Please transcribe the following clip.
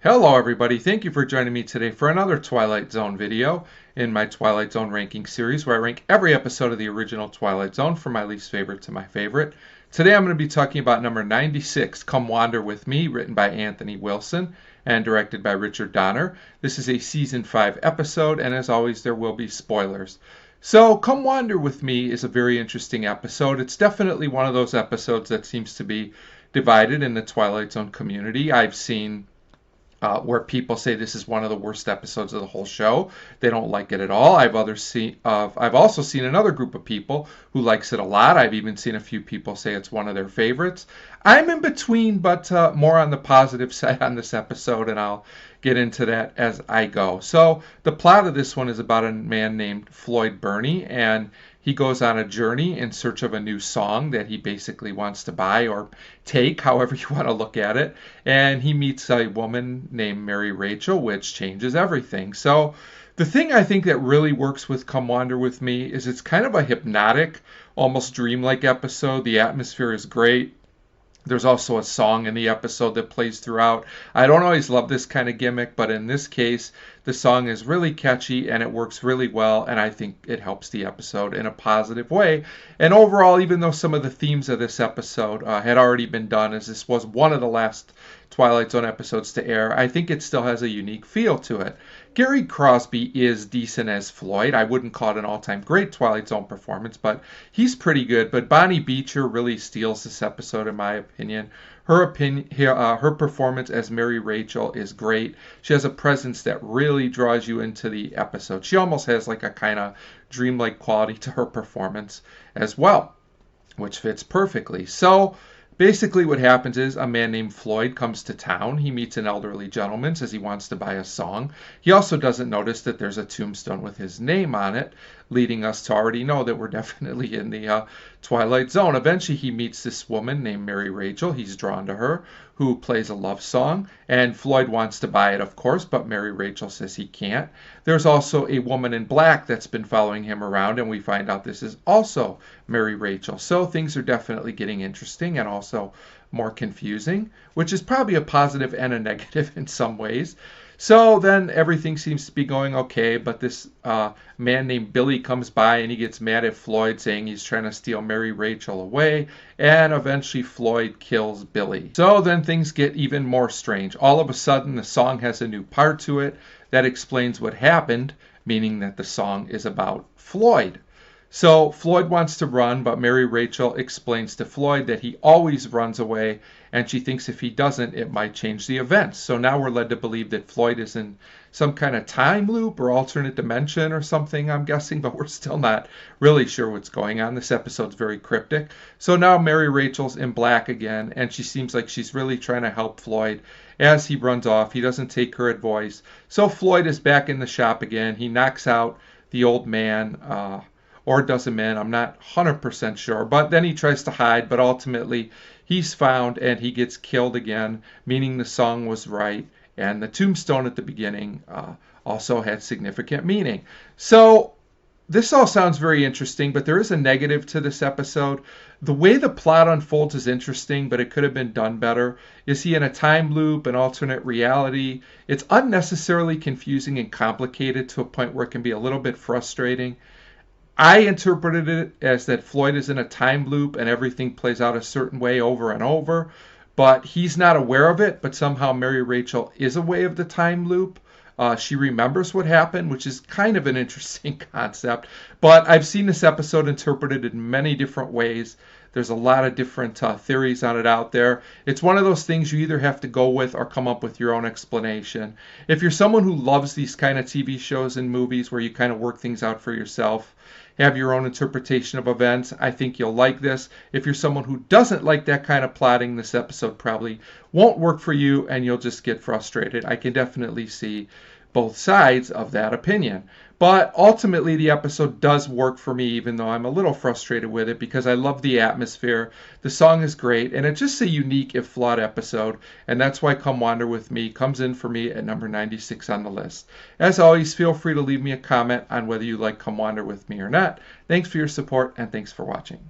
Hello everybody, thank you for joining me today for another Twilight Zone video in my Twilight Zone ranking series where I rank every episode of the original Twilight Zone from my least favorite to my favorite. Today I'm going to be talking about number 96, Come Wander With Me, written by Anthony Wilson and directed by Richard Donner. This is a season 5 episode, and as always there will be spoilers. So Come Wander With Me is a very interesting episode. It's definitely one of those episodes that seems to be divided in the Twilight Zone community. I've seen where people say this is one of the worst episodes of the whole show. They don't like it at all. I've also seen another group of people who likes it a lot. I've even seen a few people say it's one of their favorites. I'm in between, but more on the positive side on this episode, and I'll get into that as I go. So the plot of this one is about a man named Floyd Burney, and he goes on a journey in search of a new song that he basically wants to buy or take, however you want to look at it. And he meets a woman named Mary Rachel, which changes everything. So the thing I think that really works with Come Wander With Me is it's kind of a hypnotic, almost dreamlike episode. The atmosphere is great. There's also a song in the episode that plays throughout. I don't always love this kind of gimmick, but in this case, the song is really catchy and it works really well, and I think it helps the episode in a positive way. And overall, even though some of the themes of this episode had already been done, as this was one of the last Twilight Zone episodes to air, I think it still has a unique feel to it. Gary Crosby is decent as Floyd. I wouldn't call it an all-time great Twilight Zone performance, but he's pretty good. But Bonnie Beecher really steals this episode, in my opinion. Her performance as Mary Rachel is great. She has a presence that really draws you into the episode. She almost has like a kind of dreamlike quality to her performance as well, which fits perfectly. So basically what happens is a man named Floyd comes to town. He meets an elderly gentleman, says he wants to buy a song. He also doesn't notice that there's a tombstone with his name on it, leading us to already know that we're definitely in the Twilight Zone. Eventually he meets this woman named Mary Rachel. He's drawn to her, who plays a love song, and Floyd wants to buy it, of course, but Mary Rachel says he can't. There's also a woman in black that's been following him around, and we find out this is also Mary Rachel. So things are definitely getting interesting and also more confusing, which is probably a positive and a negative in some ways. So then everything seems to be going okay, but this man named Billy comes by and he gets mad at Floyd, saying he's trying to steal Mary Rachel away, and eventually Floyd kills Billy. So then things get even more strange. All of a sudden the song has a new part to it that explains what happened, meaning that the song is about Floyd. So Floyd wants to run, but Mary Rachel explains to Floyd that he always runs away, and she thinks if he doesn't, it might change the events. So now we're led to believe that Floyd is in some kind of time loop or alternate dimension or something, I'm guessing, but we're still not really sure what's going on. This episode's very cryptic. So now Mary Rachel's in black again, and she seems like she's really trying to help Floyd as he runs off. He doesn't take her advice. So Floyd is back in the shop again. He knocks out the old man, or does him in, I'm not 100% sure. But then he tries to hide, but ultimately he's found and he gets killed again, meaning the song was right. And the tombstone at the beginning also had significant meaning. So this all sounds very interesting, but there is a negative to this episode. The way the plot unfolds is interesting, but it could have been done better. Is he in a time loop, an alternate reality? It's unnecessarily confusing and complicated to a point where it can be a little bit frustrating. I interpreted it as that Floyd is in a time loop and everything plays out a certain way over and over, but he's not aware of it, but somehow Mary Rachel is aware of the time loop. She remembers what happened, which is kind of an interesting concept, but I've seen this episode interpreted in many different ways. There's a lot of different theories on it out there. It's one of those things you either have to go with or come up with your own explanation. If you're someone who loves these kind of TV shows and movies where you kind of work things out for yourself, have your own interpretation of events, I think you'll like this. If you're someone who doesn't like that kind of plotting, this episode probably won't work for you and you'll just get frustrated. I can definitely see both sides of that opinion. But ultimately, the episode does work for me, even though I'm a little frustrated with it, because I love the atmosphere. The song is great, and it's just a unique, if flawed, episode, and that's why Come Wander With Me comes in for me at number 96 on the list. As always, feel free to leave me a comment on whether you like Come Wander With Me or not. Thanks for your support, and thanks for watching.